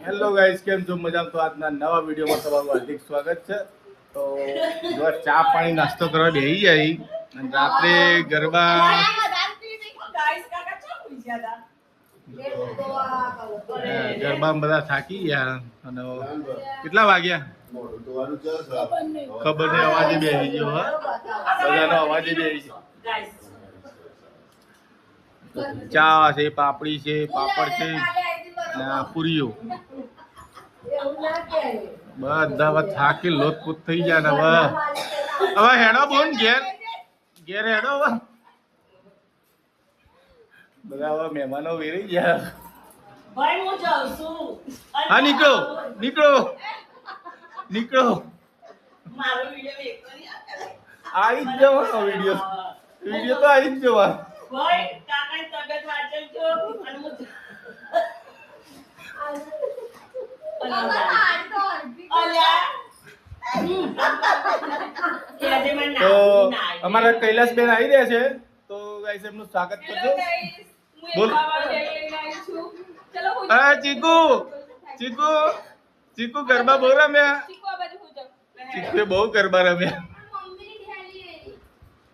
Hello guys, કેમ છો? મજામાં? તો આજના નવા વિડીયોમાં તમારું હાર્દિક સ્વાગત છે. તો જો ચા પાણી નાસ્તો કરવા બેસી જાય અને રાત્રે ગરબામાં બધા થાકી ગયા અને કેટલા વાગ્યા ખબર નહીં, અવાજે બેસી ગયો. હા, બધાનો અવાજે બેસી ગયો. ચા છે, પાપડી છે, પાપડ છે અને પૂરીઓ. બધા હવે થાકી લોથપોથ થઈ જાય ને હવે હેડો બોન ઘેર હેડો. હવે બધા હવે મહેમાનો વેરી ગયા. હા, નીકળો નીકળો નીકળો. આવી જ જવાનો વિડીયો તો આવી જ જવા. તો અમારા કૈલાસબેન આવી રહ્યા છે, તો ગાઈસ એમનું સ્વાગત કરજો. બોલ. હા, ચીકુ ચીકુ ચીકુ ગરબા બહુ રમ્યા. ચીકુએ બહુ ગરબા રમ્યા.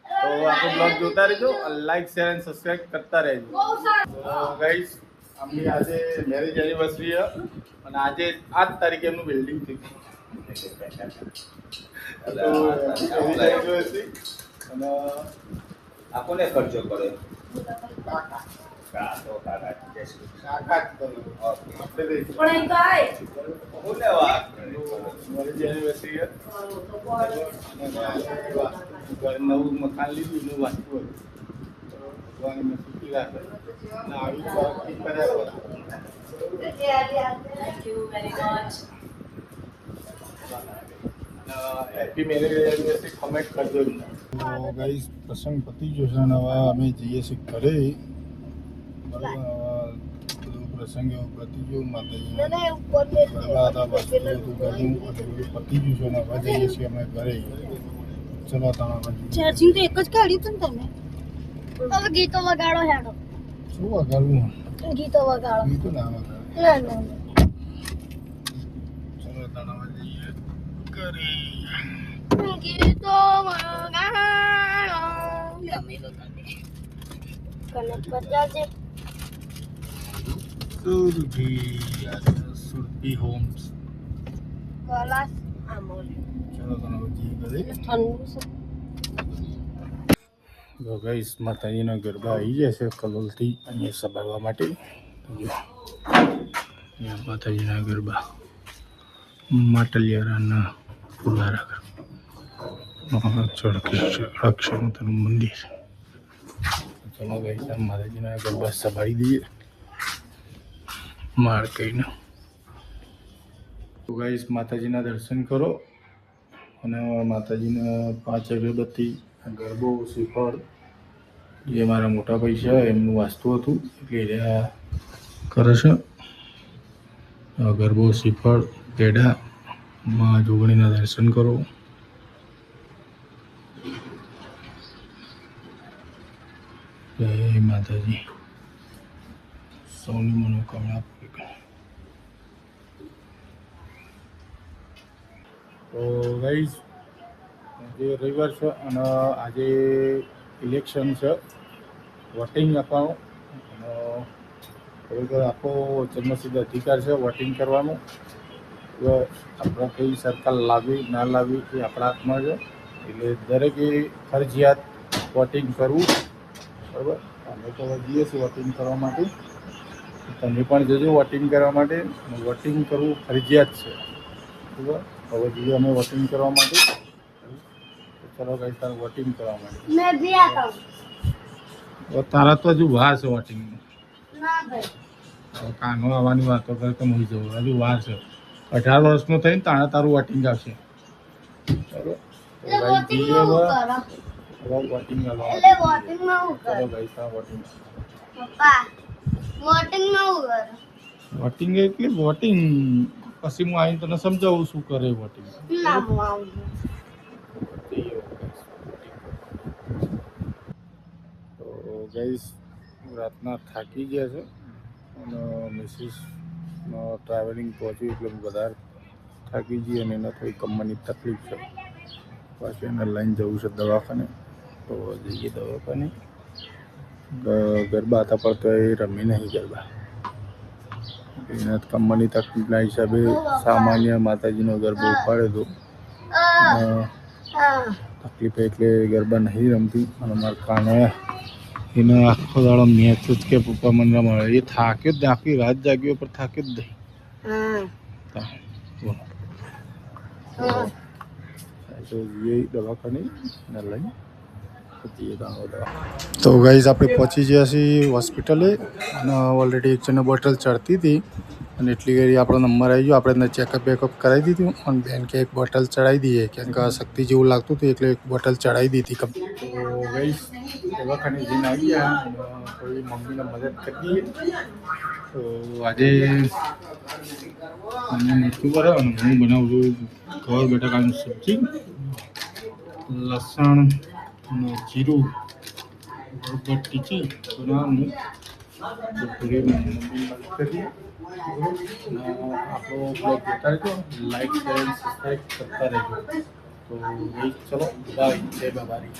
તો આપણો બ્લોગ જોતા રહેજો, લાઈક શેર અને સબસ્ક્રાઇબ કરતા રહેજો. ગાઈસ, આપણી આજે મેરેજ એનિવર્સરી છે અને આજે 8 તારીખે એમનું બિલ્ડિંગ થઈ અને આપોને ખર્ચો કરે નવું મકાન લીધું, નવું વાસ્તુ ભગવાન સુખી રાખે અને આવી કર્યા. Thank you very much. Happy marriage anniversary comment કરજો. તો ગાઈસ, પ્રસંગ પતી ગયો છે અને હવે અમે જઈએ છીએ ઘરે. પ્રસંગ એવું પતી ગયું. માતાજી પતી ગયું છે અને હવે જઈએ છીએ અમે ઘરે. ચલો તાણા ચાર્જિંગ તો એક જ કાઢ્યું હતું ને તમે. હવે ગીતો વગાડો હેડો. શું વગાડવું? ગીતો વગાડો. ગીતો ના વગાડે. ના ના ચલો તાણા જઈએ ઘરે. ગીતો વગાડો. કનેક્ટ પર જાજે. સુરભી હોમ્સ. કલાસ આમોલ. ચલો તાણા જઈએ ઘરે. ઠંડુ છે. તો ગાઈસ, માતાજીના ગરબા આવી ગયા છે કલોલથી અહીંયા સબાડવા માટે. અહીંયા માતાજીના ગરબા માટલિયારાના ફુલારા અક્ષરનું મંદિર. ચલો ગાઈસ, માતાજીના ગરબા સબાડી દઈએ માર કહીને. તો ગાઈસ, માતાજીના દર્શન કરો અને માતાજીના 5 અગરબત્તી, ગરબો, શ્રીફળ જે મારા મોટા ભાઈ છે એમનું વાસ્તુ હતું એટલે કરે છે. ગરબો, શ્રીફળ, પેઢા, માં જોગણીના દર્શન કરો. જય માતાજી, સૌની મનોકામના પૂરી કરે. તો ગાઈઝ, આજે રવિવાર છે અને આજે ઇલેક્શન છે, વોટિંગ આપવાનું. અને ખરેખર આખો જન્મસિદ્ધ અધિકાર છે વોટિંગ કરવાનું. આપણે કઈ સરકાર લાવવી ના લાવવી એ આપણા હાથમાં છે. એટલે દરેકે ફરજિયાત વોટિંગ કરવું. બરાબર? અમે તો જઈએ છીએ વોટિંગ કરવા માટે, તમે પણ જજો વોટિંગ કરવા માટે. વોટિંગ કરવું ફરજિયાત છે. બરાબર? હવે જઈએ અમે વોટિંગ કરવા માટે. ચલો ગાઈસ, તારે વોટિંગ કરવા માટે. मैं भी आता हूँ. તારા તો હજુ વાર છે વોટિંગ. ना भाई. કાનો આવવાની વાતો કરે તો હું જવું, હજુ વાર છે. 18 વર્ષનો થઈને તાણે તારું વોટિંગ આવશે. બરાબર? એટલે વોટિંગ માં હું કરો? વોટિંગ એટલે વોટિંગ માં હું ચલો કરો? ગાઈસ, આ વોટિંગ. પપ્પા, વોટિંગ માં હું કરો? વોટિંગ એટલે વોટિંગ. પછી હું આવીને તને સમજાવું શું કરે વોટિંગ. ના હું આવું. તો ગાઈસ, રાતના થાકી ગયા છે અને મિસિસ ટ્રાવેલિંગ પહોંચ્યું એટલે વધારે થાકી જઈએ અને એને થોડી કમરની તકલીફ છે. પાછું એને લઈને જવું છે દવાખાને. તો જઈએ દવાખાને. ગરબા હતા પણ તો એ રમી નહીં ગરબા. એને કમરની તકલીફના હિસાબે સામાન્ય માતાજીનો ગરબો ઉપાડ્યો હતો. તકલીફ એટલે ગરબા નહીં રમતી અને મારા કાને એને આખો દાડો મેચ જ કે પપ્પા મને રમાડે. એ થાક્યો જ આખી રાત જાગ્યો પણ થાક્યો જ નહીં. તો જઈએ દવાખાને ને લઈને જઈએ દવા. તો ગાઈઝ આપણે પહોંચી ગયા છીએ હોસ્પિટલે અને ઓલરેડી એક જણને બોટલ ચડતી હતી અને એટલી ઘડી આપણો નંબર આવી ગયો. આપણે ચેકઅપ બેકઅપ કરાવી દીધું અને બેન કે એક બોટલ ચડાવી દઈએ કેમ કે શક્તિ જેવું લાગતું હતું એટલે એક બોટલ ચડાવી દીધી. તો ગાઈઝ દવાખાને જઈને આવી ગયા થોડી મમ્મીને મદદ કરી દઈએ. તો આજે મને મીઠું કરે અને હું બનાવું છું ઘર બટાકાની સબ્જી, લસણ અને જીરું બરોબર ટીચી બનાવવાનું. તો થોડી મમ્મી મદદ કરીએ. આપણો બ્લોગ જોતા રહેજો, લાઈક શેર સબસ્ક્રાઈબ કરતા રહેજો. તો ચલો બાય, જય બાબારી.